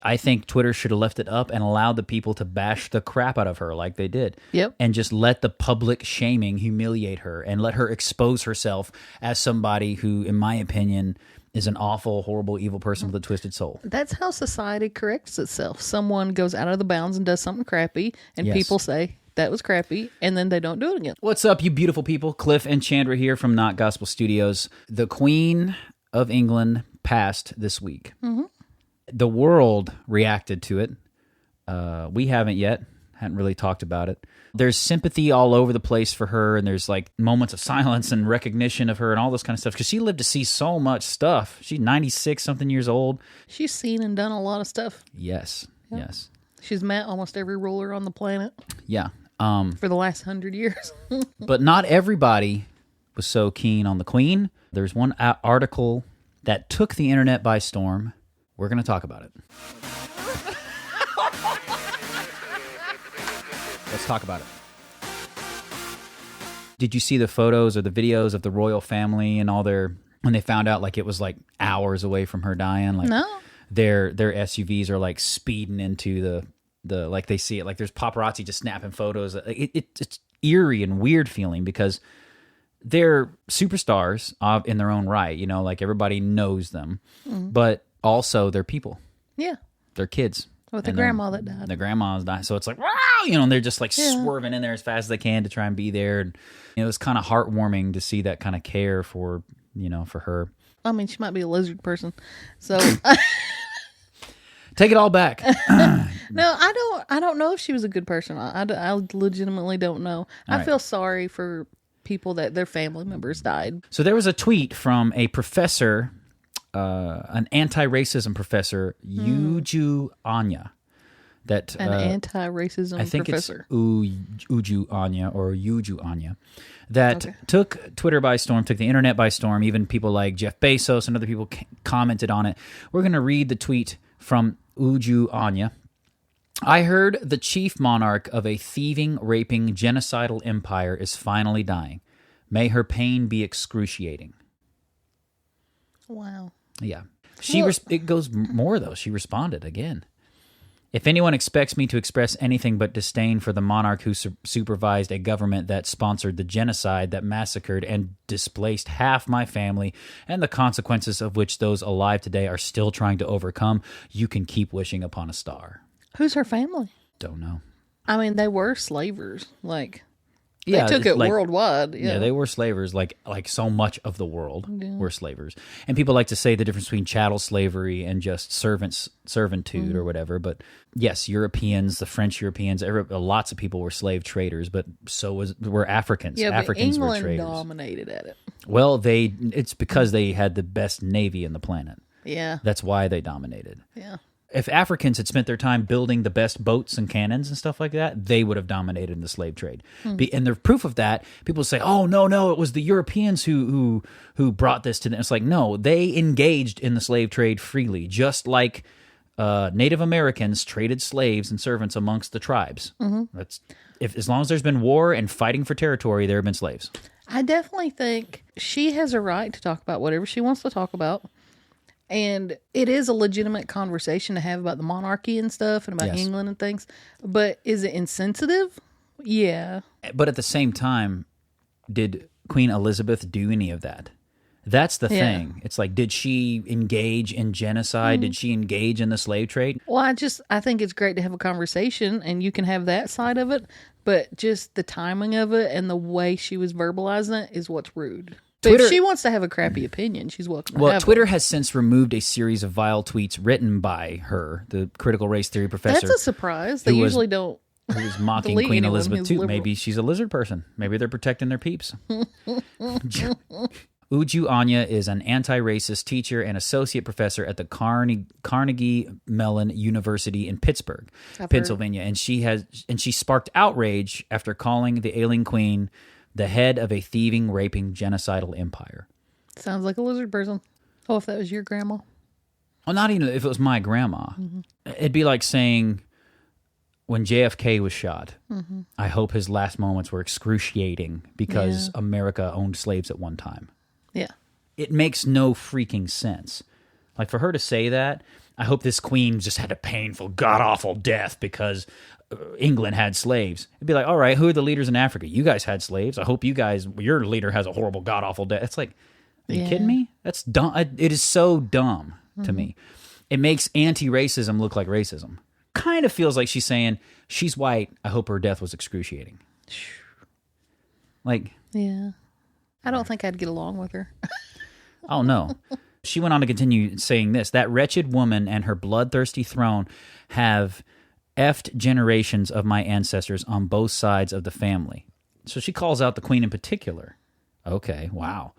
I think Twitter should have left it up and allowed the people to bash the crap out of her like they did. Yep. And just let the public shaming humiliate her and let her expose herself as somebody who, in my opinion, is an awful, horrible, evil person with a twisted soul. That's how society corrects itself. Someone goes out of the bounds and does something crappy, and Yes. people say, that was crappy, and then they don't do it again. What's up, you beautiful people? Cliff and Chandra here from Not Gospel Studios. The Queen of England passed this week. Mm-hmm. The world reacted to it. We haven't yet. Hadn't really talked about it. There's sympathy all over the place for her, and there's like moments of silence and recognition of her and all this kind of stuff because she lived to see so much stuff. She's 96-something years old. She's seen and done a lot of stuff. Yes, yes. She's met almost every ruler on the planet. Yeah. For the last 100 years. But not everybody was so keen on the Queen. There's one article that took the internet by storm. We're going to talk about it. Let's talk about it. Did you see the photos or the videos of the royal family and all when they found out like it was like hours away from her dying? Like No. Their SUVs are like speeding into the like they see it. Like there's paparazzi just snapping photos. It's eerie and weird feeling because they're superstars in their own right. You know, like everybody knows them, but also they're people. Yeah. They're kids. With the grandma that died. The grandma's died. So it's like, wow, you know, and they're just like swerving in there as fast as they can to try and be there. And it was kind of heartwarming to see that kind of care for, you know, for her. I mean, she might be a lizard person. So Take it all back. no, I don't know if she was a good person. I legitimately don't know. I feel sorry for people that their family members died. So there was a tweet from a professor, an anti-racism professor, Uju Anya. An anti-racism I think professor. It's Uju Anya or Uju Anya. That took Twitter by storm, took the internet by storm. Even people like Jeff Bezos and other people commented on it. We're going to read the tweet from Uju Anya. I heard the chief monarch of a thieving, raping, genocidal empire is finally dying. May her pain be excruciating. Wow. Yeah. It goes more, though. She responded again. If anyone expects me to express anything but disdain for the monarch who supervised a government that sponsored the genocide that massacred and displaced half my family and the consequences of which those alive today are still trying to overcome, you can keep wishing upon a star. Who's her family? Don't know. I mean, they were slavers. Like, they took it like, worldwide. Yeah, they were slavers. Like so much of the world were slavers. And people like to say the difference between chattel slavery and just servitude or whatever. But yes, Europeans, the French Europeans, lots of people were slave traders. But so were Africans. Yeah, Africans but England were traders. dominated at it. Well, it's because they had the best navy in the planet. Yeah, that's why they dominated. Yeah. If Africans had spent their time building the best boats and cannons and stuff like that, they would have dominated in the slave trade. And the proof of that, people say, "Oh no, it was the Europeans who brought this to them." It's like, no, they engaged in the slave trade freely, just like Native Americans traded slaves and servants amongst the tribes. As long as there's been war and fighting for territory, there have been slaves. I definitely think she has a right to talk about whatever she wants to talk about. And it is a legitimate conversation to have about the monarchy and stuff and about England and things. But is it insensitive? Yeah. But at the same time, did Queen Elizabeth do any of that? That's the thing. It's like, did she engage in genocide? Did she engage in the slave trade? Well, I think it's great to have a conversation and you can have that side of it. But just the timing of it and the way she was verbalizing it is what's rude. But if she wants to have a crappy opinion, she's welcome to have Twitter one. has since removed a series of vile tweets written by her, the critical race theory professor. That's a surprise. They usually don't. Who was mocking Queen Elizabeth too. Maybe she's a lizard person. Maybe they're protecting their peeps. Uju Anya is an anti-racist teacher and associate professor at the Carnegie Mellon University in Pittsburgh, Pennsylvania, and she sparked outrage after calling the ailing queen the head of a thieving, raping, genocidal empire. Sounds like a lizard person. Oh, if that was your grandma. Well, not even if it was my grandma. Mm-hmm. It'd be like saying, when JFK was shot, mm-hmm. I hope his last moments were excruciating because America owned slaves at one time. Yeah. It makes no freaking sense. Like, for her to say that, I hope this queen just had a painful, god-awful death because England had slaves. It'd be like, all right, who are the leaders in Africa? You guys had slaves. I hope your leader has a horrible, god-awful death. It's like, are you kidding me? That's dumb. It is so dumb to me. It makes anti-racism look like racism. Kind of feels like she's saying, she's white, I hope her death was excruciating. Like... Yeah. I don't think I'd get along with her. Oh, no. She went on to continue saying this, that wretched woman and her bloodthirsty throne have effed generations of my ancestors on both sides of the family. So she calls out the queen in particular. Okay, wow.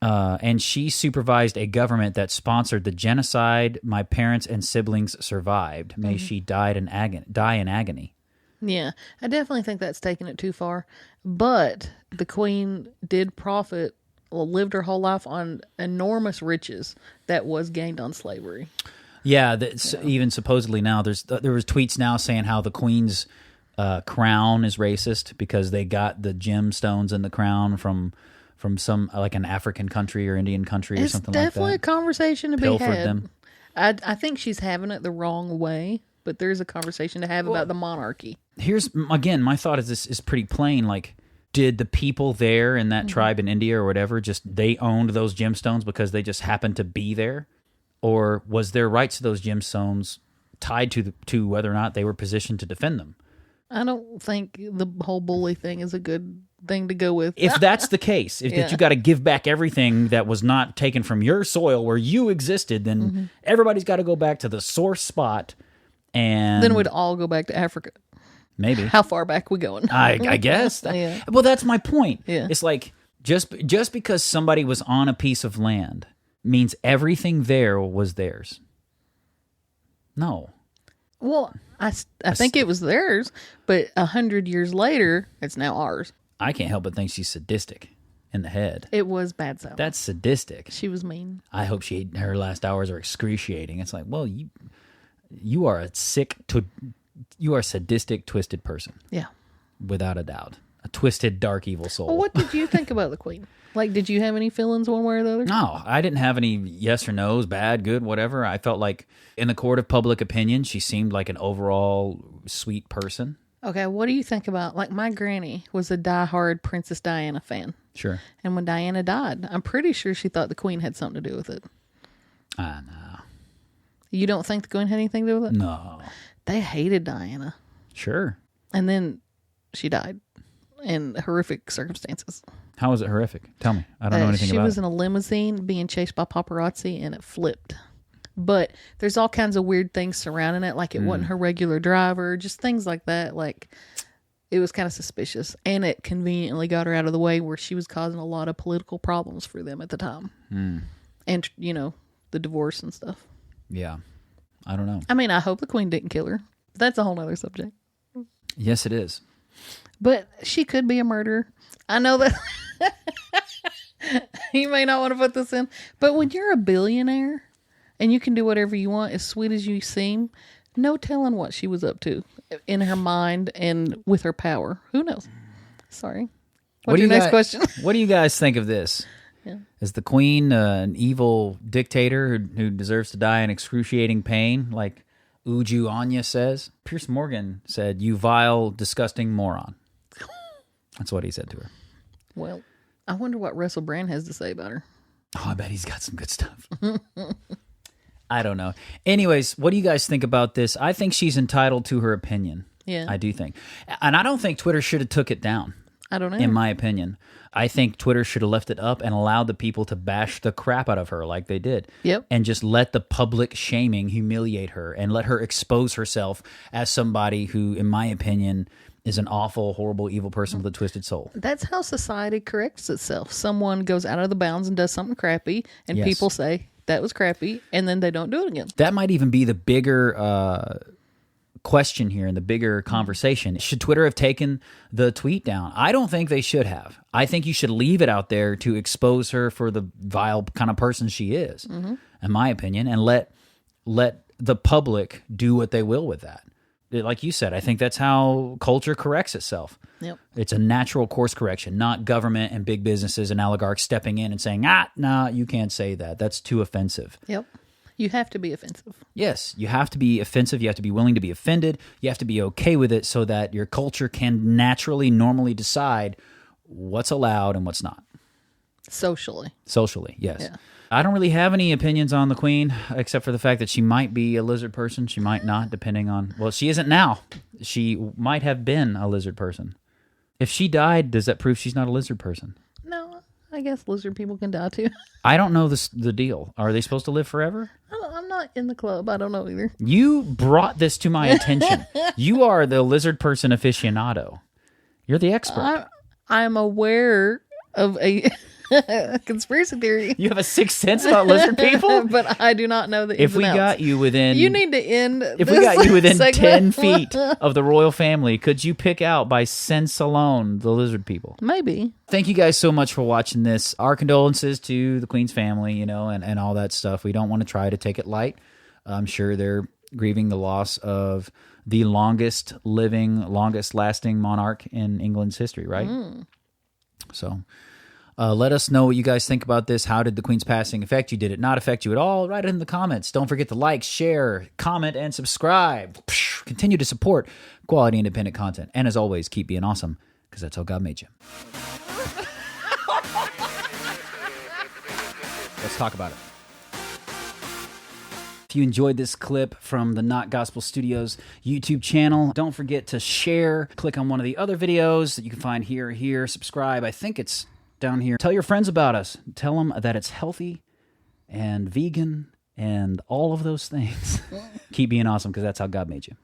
And she supervised a government that sponsored the genocide my parents and siblings survived. May she die in agony. Yeah, I definitely think that's taking it too far. But the queen did profit, lived her whole life on enormous riches that was gained on slavery. Yeah, even supposedly now, there was tweets now saying how the queen's crown is racist because they got the gemstones in the crown from some, like an African country or Indian country or something like that. It's definitely a conversation to be had. Them. I think she's having it the wrong way, but there's a conversation to have about the monarchy. Here's, again, my thought is pretty plain. Like, did the people there in that tribe in India or whatever, they owned those gemstones because they just happened to be there? Or was their rights to those gemstones tied to whether or not they were positioned to defend them? I don't think the whole bully thing is a good thing to go with. If that's the case, that you got to give back everything that was not taken from your soil where you existed, then everybody's got to go back to the source spot. And then we'd all go back to Africa. Maybe. How far back we going? I guess. Yeah. Well, that's my point. Yeah. It's like just because somebody was on a piece of land means everything there was theirs. No. Well, I think it was theirs, but 100 years later, it's now ours. I can't help but think she's sadistic in the head. It was bad so. That's sadistic. She was mean. I hope her last hours are excruciating. It's like, well, you are you are a sadistic, twisted person. Yeah. Without a doubt. A twisted, dark, evil soul. Well, what did you think about the queen? Like, did you have any feelings one way or the other? No, I didn't have any yes or no's, bad, good, whatever. I felt like in the court of public opinion, she seemed like an overall sweet person. Okay, what do you think about, like, my granny was a diehard Princess Diana fan. Sure. And when Diana died, I'm pretty sure she thought the queen had something to do with it. No. You don't think the queen had anything to do with it? No. They hated Diana. Sure. And then she died in horrific circumstances. How was it horrific? Tell me. I don't know anything about it. She was in a limousine being chased by paparazzi and it flipped. But there's all kinds of weird things surrounding it. Like it wasn't her regular driver. Just things like that. Like it was kind of suspicious. And it conveniently got her out of the way where she was causing a lot of political problems for them at the time. And, the divorce and stuff. Yeah. I don't know. I mean, I hope the queen didn't kill her. That's a whole nother subject. Yes, it is. But she could be a murderer. I know that. You may not want to put this in. But when you're a billionaire and you can do whatever you want, as sweet as you seem, no telling what she was up to in her mind and with her power. Who knows? Sorry. What's your next question? What do you guys think of this? Yeah. Is the queen an evil dictator who deserves to die in excruciating pain, like Uju Anya says? Piers Morgan said, "You vile, disgusting moron." That's what he said to her. Well, I wonder what Russell Brand has to say about her. Oh, I bet he's got some good stuff. I don't know. Anyways, what do you guys think about this? I think she's entitled to her opinion. Yeah. I do think. And I don't think Twitter should have took it down. I don't know. In my opinion. I think Twitter should have left it up and allowed the people to bash the crap out of her like they did. Yep. And just let the public shaming humiliate her and let her expose herself as somebody who, in my opinion, is an awful, horrible, evil person with a twisted soul. That's how society corrects itself. Someone goes out of the bounds and does something crappy, and people say, that was crappy, and then they don't do it again. That might even be the bigger question here and the bigger conversation. Should Twitter have taken the tweet down? I don't think they should have. I think you should leave it out there to expose her for the vile kind of person she is, in my opinion, and let the public do what they will with that. Like you said, I think that's how culture corrects itself. Yep. It's a natural course correction, not government and big businesses and oligarchs stepping in and saying, no, you can't say that. That's too offensive. Yep. You have to be offensive. Yes, you have to be offensive. You have to be willing to be offended. You have to be okay with it so that your culture can naturally, normally decide what's allowed and what's not. Socially. Socially, yes. Yeah. I don't really have any opinions on the Queen, except for the fact that she might be a lizard person. She might not, depending on... Well, she isn't now. She might have been a lizard person. If she died, does that prove she's not a lizard person? No, I guess lizard people can die too. I don't know the deal. Are they supposed to live forever? I'm not in the club. I don't know either. You brought this to my attention. You are the lizard person aficionado. You're the expert. I'm aware of a conspiracy theory. You have a sixth sense about lizard people? But I do not know the If we got you within... You need to end If we got you within segment. 10 feet of the royal family, could you pick out by sense alone the lizard people? Maybe. Thank you guys so much for watching this. Our condolences to the Queen's family, and all that stuff. We don't want to try to take it light. I'm sure they're grieving the loss of the longest living, longest lasting monarch in England's history, right? So... let us know what you guys think about this. How did the Queen's passing affect you? Did it not affect you at all? Write it in the comments. Don't forget to like, share, comment, and subscribe. Continue to support quality independent content. And as always, keep being awesome, because that's how God made you. Let's talk about it. If you enjoyed this clip from the Not Gospel Studios YouTube channel, don't forget to share. Click on one of the other videos that you can find here. Subscribe. I think it's down here. Tell your friends about us. Tell them that it's healthy and vegan and all of those things. Keep being awesome, because that's how God made you.